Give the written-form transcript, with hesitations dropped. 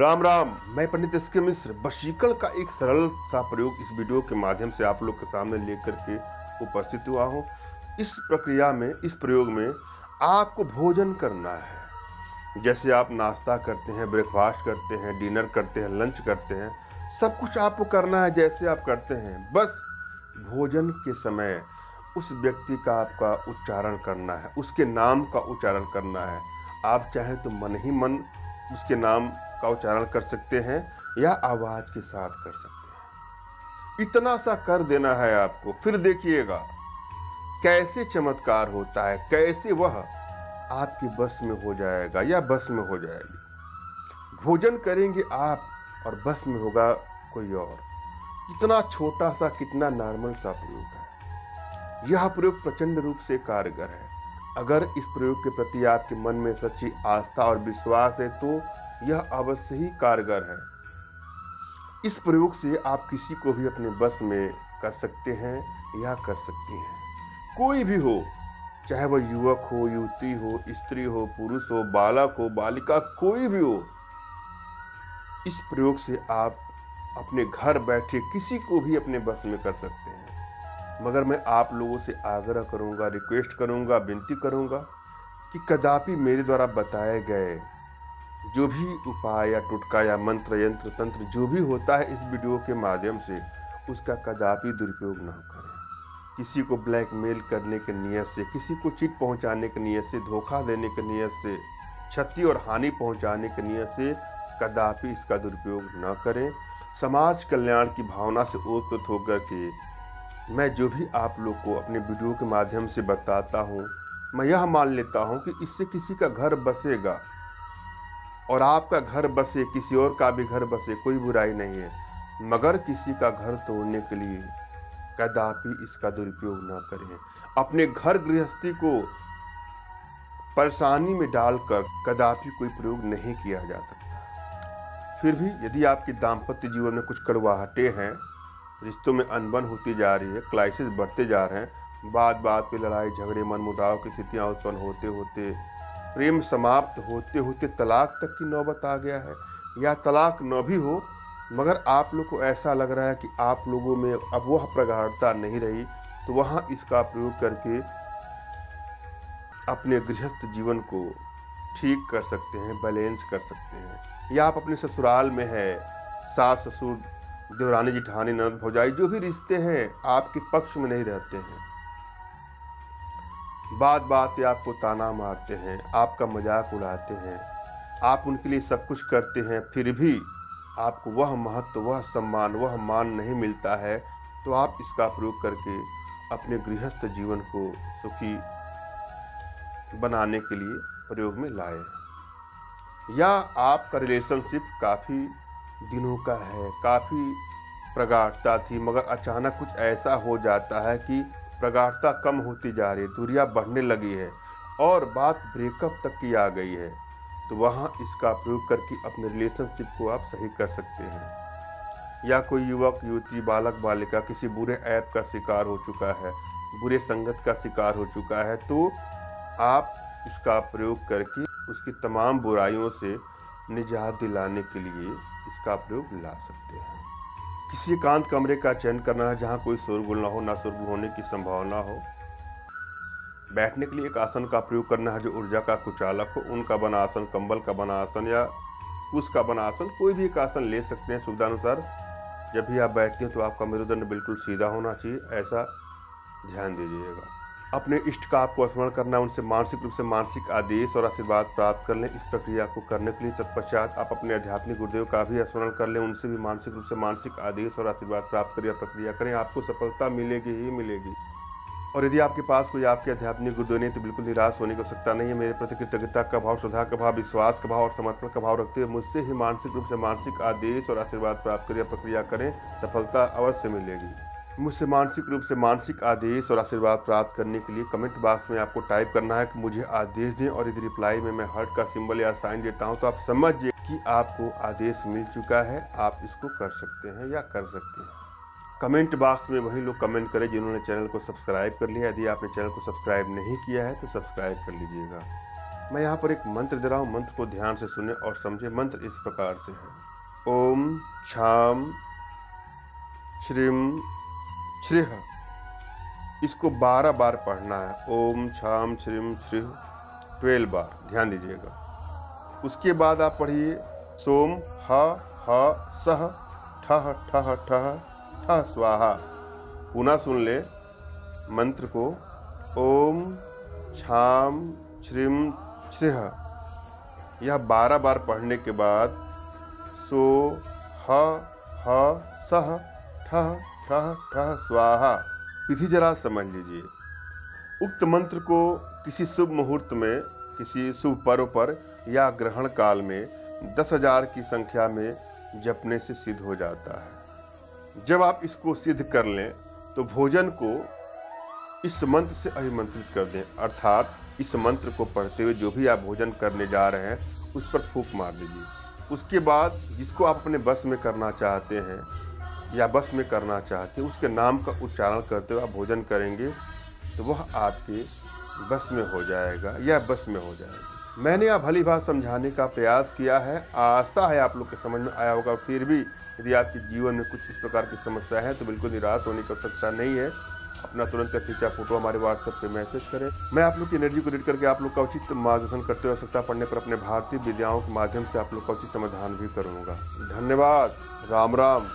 राम राम। मैं पंडित एस के मिश्र वशीकरण का एक सरल सा प्रयोग इस वीडियो के माध्यम से आप लोग के सामने लेकर के उपस्थित हुआ हूं। इस प्रक्रिया में, इस प्रयोग में आपको भोजन करना है। जैसे आप नाश्ता करते हैं, ब्रेकफास्ट करते हैं, डिनर करते हैं, लंच करते हैं, सब कुछ आपको करना है जैसे आप करते हैं। बस भोजन के समय उस व्यक्ति का आपका उच्चारण करना है, उसके नाम का उच्चारण करना है। आप चाहे तो मन ही मन उसके नाम का उच्चारण कर सकते हैं या आवाज के साथ कर सकते हैं। इतना सा कर देना है आपको, फिर देखिएगा कैसे चमत्कार होता है, कैसे वह आपके बस में हो जाएगा या बस में हो जाएगी। भोजन करेंगे आप और बस में होगा कोई और। कितना छोटा सा, कितना नॉर्मल सा प्रयोग है। यह प्रयोग प्रचंड रूप से कारगर है। अगर इस प्रयोग के प्रति आपके मन में सच्ची आस्था और विश्वास है तो यह अवश्य ही कारगर है। इस प्रयोग से आप किसी को भी अपने बस में कर सकते हैं या कर सकती हैं। कोई भी हो, चाहे वह युवक हो, युवती हो, स्त्री हो, पुरुष हो, बालक हो, बालिका, कोई भी हो। इस प्रयोग से आप अपने घर बैठे किसी को भी अपने बस में कर सकते हैं। मगर मैं आप लोगों से आग्रह करूंगा, रिक्वेस्ट करूंगा, विनती करूंगा कि कदापि मेरे द्वारा बताए गए जो भी उपाय या टुटका या मंत्र, यंत्र, तंत्र जो भी होता है इस वीडियो के माध्यम से, उसका कदापि दुरुपयोग न करें। किसी को ब्लैकमेल करने के नियत से, किसी को चिट पहुंचाने के नियत से, धोखा देने के नियत से, क्षति और हानि पहुंचाने के नियत से कदापि इसका दुरुपयोग न करें। समाज कल्याण की भावना से ओतप्रोत होकर के मैं जो भी आप लोग को अपने वीडियो के माध्यम से बताता हूं, मैं यह मान लेता हूं कि इससे किसी का घर बसेगा और आपका घर बसे, किसी और का भी घर बसे, कोई बुराई नहीं है। मगर किसी का घर तोड़ने के लिए कदापि इसका दुरुपयोग ना करें। अपने घर गृहस्थी को परेशानी में डालकर कदापि कोई प्रयोग नहीं किया जा सकता। फिर भी यदि आपके दाम्पत्य जीवन में कुछ कड़वाहटें हैं, रिश्तों में अनबन होती जा रही है, क्राइसिस बढ़ते जा रहे हैं, बात बात पे लड़ाई झगड़े, मनमुटाव की स्थितियां उत्पन्न होते होते, प्रेम समाप्त होते होते तलाक तक की नौबत आ गया है, या तलाक न भी हो मगर आप लोग को ऐसा लग रहा है कि आप लोगों में अब वह प्रगाढ़ता नहीं रही, तो वहां इसका प्रयोग करके अपने गृहस्थ जीवन को ठीक कर सकते हैं, बैलेंस कर सकते हैं। या आप अपने ससुराल में है, सास ससुर, देवरानी जिठानी, ननद भौजाई, जो भी रिश्ते हैं आपके पक्ष में नहीं रहते हैं, बात बात से आपको ताना मारते हैं, आपका मजाक उड़ाते हैं, आप उनके लिए सब कुछ करते हैं, फिर भी आपको वह महत्व, वह सम्मान, वह मान नहीं मिलता है, तो आप इसका प्रयोग करके अपने गृहस्थ जीवन को सुखी बनाने के लिए प्रयोग में लाए। या आपका रिलेशनशिप काफी दिनों का है, काफी प्रगाढ़ता थी, मगर अचानक कुछ ऐसा हो जाता है कि प्रगाढ़ता कम होती जा रही है, दूरियां बढ़ने लगी है और बात ब्रेकअप तक की आ गई है, तो वहां इसका प्रयोग करके अपने रिलेशनशिप को आप सही कर सकते हैं। या कोई युवक, युवती, बालक, बालिका किसी बुरे ऐप का शिकार हो चुका है, बुरे संगत का शिकार हो चुका है, तो आप इसका प्रयोग करके उसकी तमाम बुराइयों से निजात दिलाने के लिए इसका प्रयोग ला सकते हैं। किसी एकांत कमरे का चयन करना है जहां कोई शोरगुल ना हो, ना शोरगुल होने की संभावना हो। बैठने के लिए एक आसन का प्रयोग करना है जो ऊर्जा का कुचालक हो। ऊन का बना आसन, कंबल का बना आसन या कुश का बना आसन, कोई भी एक आसन ले सकते हैं सुविधानुसार। जब भी आप बैठते हैं तो आपका मेरुदंड बिल्कुल सीधा होना चाहिए, ऐसा ध्यान दीजिएगा। अपने इष्ट का आपको स्मरण करना है, उनसे मानसिक रूप से मानसिक आदेश और आशीर्वाद प्राप्त कर लें। इस प्रक्रिया को करने के लिए तत्पश्चात आप अपने आध्यात्मिक गुरुदेव का भी स्मरण कर लें, उनसे भी मानसिक रूप से मानसिक आदेश और आशीर्वाद प्राप्त करिए, प्रक्रिया करें, आपको सफलता मिलेगी ही मिलेगी। और यदि आपके पास कोई आपके आध्यात्मिक गुरुदेव नहीं तो बिल्कुल निराश होने की आवश्यकता नहीं है। मेरे प्रति कृतज्ञता का भाव, श्रद्धा का भाव, विश्वास का भाव और समर्पण का भाव रखते हुए मुझसे ही मानसिक रूप से मानसिक आदेश और आशीर्वाद प्राप्त करिए, प्रक्रिया करें, सफलता अवश्य मिलेगी। मुझसे मानसिक रूप से मानसिक आदेश और आशीर्वाद प्राप्त करने के लिए कमेंट बॉक्स में आपको टाइप करना है कि मुझे आदेश दें, और यदि रिप्लाई में मैं हार्ट का सिंबल या साइन देता हूं तो आप समझिए कि आपको आदेश मिल चुका है, आप इसको कर सकते हैं या कर सकते हैं। कमेंट बॉक्स में वही लोग कमेंट करें जिन्होंने चैनल को सब्सक्राइब कर लिया। यदि आपने चैनल को सब्सक्राइब नहीं किया है तो सब्सक्राइब कर लीजिएगा। मैं यहाँ पर एक मंत्र दे रहा हूँ, मंत्र को ध्यान से सुने और समझे। मंत्र इस प्रकार से है, ओम छाम श्रीम श्रीह। इसको 12 बार पढ़ना है, ओम छाम श्रीम श्रीह 12 बार, ध्यान दीजिएगा। उसके बाद आप पढ़िए सोम ह सह ठह ठह ठह ठह स्वाहा। पुनः सुन ले मंत्र को, ओम छाम श्रीम श्रीह। यह 12 बार पढ़ने के बाद सो ह सह ठह ठह ठह स्वाहा। विधि जरा समझ लीजिए। उक्त मंत्र को किसी शुभ मुहूर्त में, किसी शुभ पर्व पर या ग्रहण काल में 10,000 की संख्या में जपने से सिद्ध हो जाता है। जब आप इसको सिद्ध कर लें तो भोजन को इस मंत्र से अभिमंत्रित कर दें, अर्थात इस मंत्र को पढ़ते हुए जो भी आप भोजन करने जा रहे हैं उस पर फूंक मार दीजिए। उसके बाद जिसको आप अपने बस में करना चाहते हैं या बस में करना चाहते हैं, उसके नाम का उच्चारण करते हुए आप भोजन करेंगे तो वह आपके बस में हो जाएगा या बस में हो जाएगा। मैंने यह भली बात समझाने का प्रयास किया है, आशा है आप लोग के समझ में आया होगा। फिर भी यदि आपके जीवन में कुछ इस प्रकार की समस्या है तो बिल्कुल निराश होने की आवश्यकता नहीं है। अपना तुरंत का खींचा फोटो हमारे व्हाट्सएप पे मैसेज करें। मैं आप लोग की एनर्जी को रीड करके आप लोग का उचित मार्गदर्शन करते हुए आवश्यकता पड़ने पर अपने भारतीय विद्याओं के माध्यम से आप लोग का उचित समाधान भी करूंगा। धन्यवाद। राम राम।